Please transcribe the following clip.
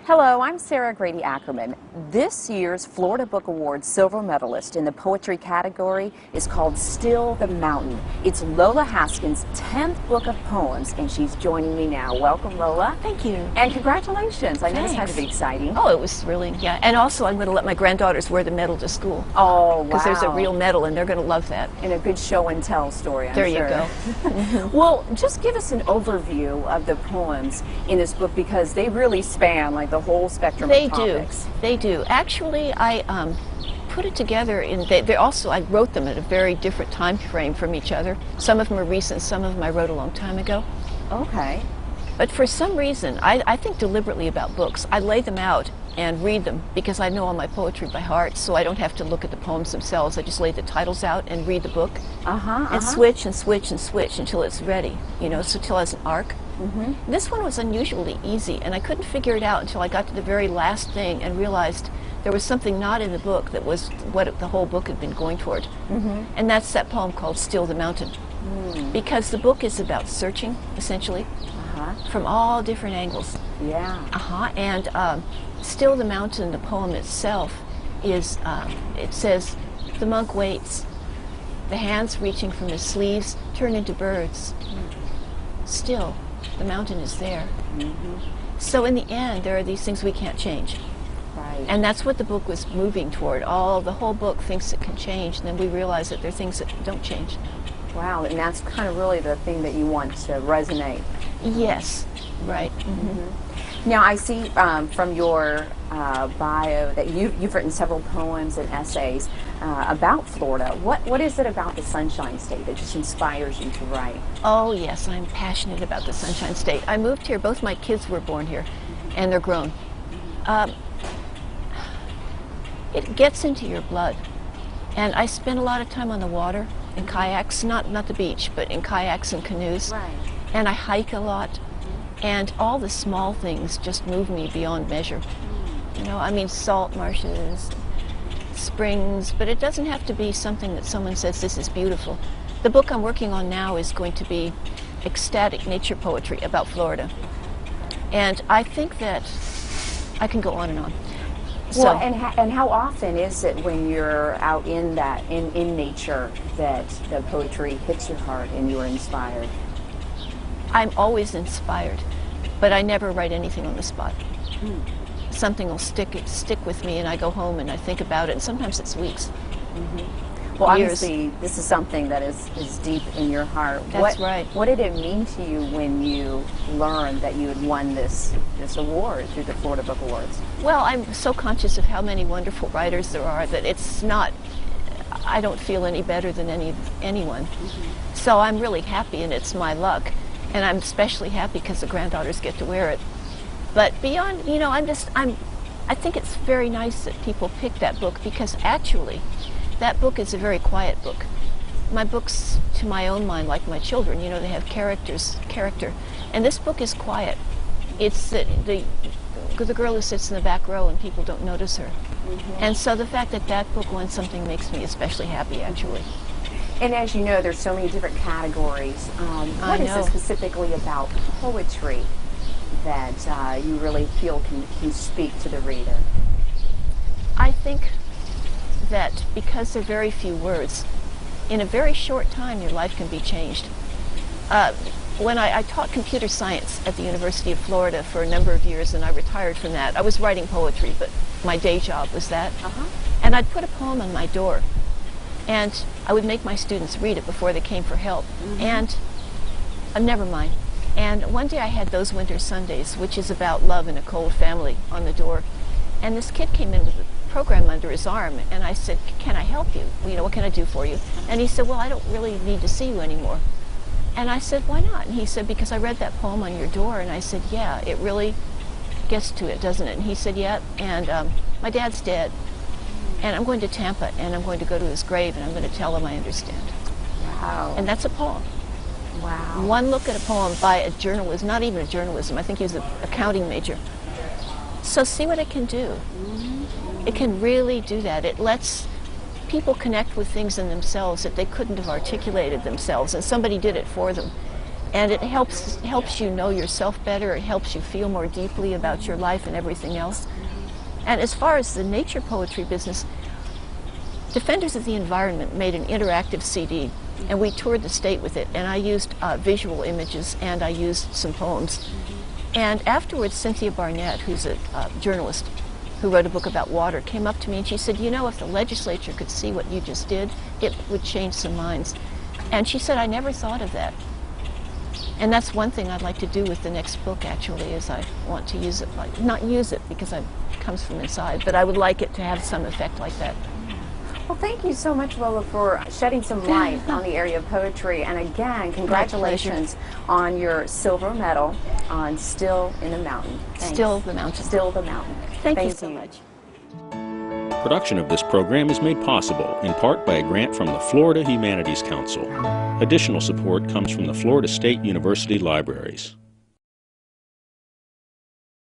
Hello, I'm Sarah Grady Ackerman. This year's Florida Book Award silver medalist in the poetry category is called Still the Mountain. It's Lola Haskins' 10th book of poems, and she's joining me now. Welcome, Lola. Thank you. And congratulations. I know this had to be exciting. Oh, it was really, yeah. And also, I'm going to let my granddaughters wear the medal to school. Oh, wow. Because there's a real medal, and they're going to love that. And a good show and tell story, I'm sure. There you go. Well, just give us an overview of the poems in this book, because they really span like the whole spectrum of topics. They do. Actually, I put it together in, they also, I wrote them at a very different time frame from each other. Some of them are recent, some of them I wrote a long time ago. Okay. But for some reason, I think deliberately about books. I lay them out and read them because I know all my poetry by heart, so I don't have to look at the poems themselves. I just lay the titles out and read the book and switch and switch and switch until it's ready, you know, so till it has an arc. This one was unusually easy, and I couldn't figure it out until I got to the very last thing and realized there was something not in the book that was what the whole book had been going toward. And that's that poem called Still the Mountain. Because the book is about searching, essentially, from all different angles. And Still the Mountain, the poem itself, is, it says, the monk waits. The hands reaching from his sleeves turn into birds. Still, the mountain is there. So in the end, there are these things we can't change. And that's what the book was moving toward. The whole book thinks it can change, and then we realize that there are things that don't change. Wow, and that's kind of really the thing that you want to resonate. Yes, right. Now, I see from your bio that you've written several poems and essays about Florida. What is it about the Sunshine State that just inspires you to write? Oh, yes, I'm passionate about the Sunshine State. I moved here. Both my kids were born here, and they're grown. It gets into your blood. And I spend a lot of time on the water in kayaks, not the beach, but in kayaks and canoes. And I hike a lot. And all the small things just move me beyond measure. You know, I mean, salt marshes, springs, but it doesn't have to be something that someone says, this is beautiful. The book I'm working on now is going to be ecstatic nature poetry about Florida. And I think that I can go on and on. Well, and how often is it when you're out in nature that the poetry hits your heart and you are inspired? I'm always inspired, but I never write anything on the spot. Something will stick with me, and I go home and I think about it, and sometimes it's weeks. Well, obviously, this is something that is deep in your heart. That's right. What did it mean to you when you learned that you had won this award through the Florida Book Awards? Well, I'm so conscious of how many wonderful writers there are that it's not, I don't feel any better than anyone. So I'm really happy, and it's my luck. And I'm especially happy because the granddaughters get to wear it. But beyond, you know, I think it's very nice that people pick that book, because actually, that book is a very quiet book. My books, to my own mind, like my children, you know, they have character. And this book is quiet. It's the girl who sits in the back row and people don't notice her. And so the fact that that book won something makes me especially happy, actually. And as you know, there's so many different categories. What is it specifically about poetry that you really feel can speak to the reader? I think that because there are very few words, in a very short time your life can be changed. When I taught computer science at the University of Florida for a number of years, and I retired from that. I was writing poetry, but my day job was that. And I'd put a poem on my door, and I would make my students read it before they came for help. And never mind. And one day I had Those Winter Sundays, which is about love in a cold family, on the door. And this kid came in with a program under his arm, and I said, can I help you? You know, what can I do for you? And he said, well, I don't really need to see you anymore. And I said, why not? And he said, because I read that poem on your door. And I said, yeah, it really gets to it, doesn't it? And he said, yeah, and my dad's dead. And I'm going to Tampa, and I'm going to go to his grave, and I'm going to tell him I understand. Wow. And that's a poem. Wow. One look at a poem by a journalist, not even a journalism, I think he was an accounting major. So see what it can do. It can really do that. It lets people connect with things in themselves that they couldn't have articulated themselves, and somebody did it for them. And it helps you know yourself better. It helps you feel more deeply about your life and everything else. And as far as the nature poetry business, Defenders of the Environment made an interactive CD, and we toured the state with it, and I used visual images, and I used some poems. And afterwards, Cynthia Barnett, who's a journalist who wrote a book about water, came up to me and she said, you know, if the legislature could see what you just did, it would change some minds. And she said, I never thought of that. And that's one thing I'd like to do with the next book, actually, is I want to use it, not use it because it comes from inside, but I would like it to have some effect like that. Well, thank you so much, Lola, for shedding some light on the area of poetry. And again, congratulations on your silver medal on Still in the Mountain. Thanks. Still the Mountain. Still the Mountain. Thank you so much. Production of this program is made possible in part by a grant from the Florida Humanities Council. Additional support comes from the Florida State University Libraries.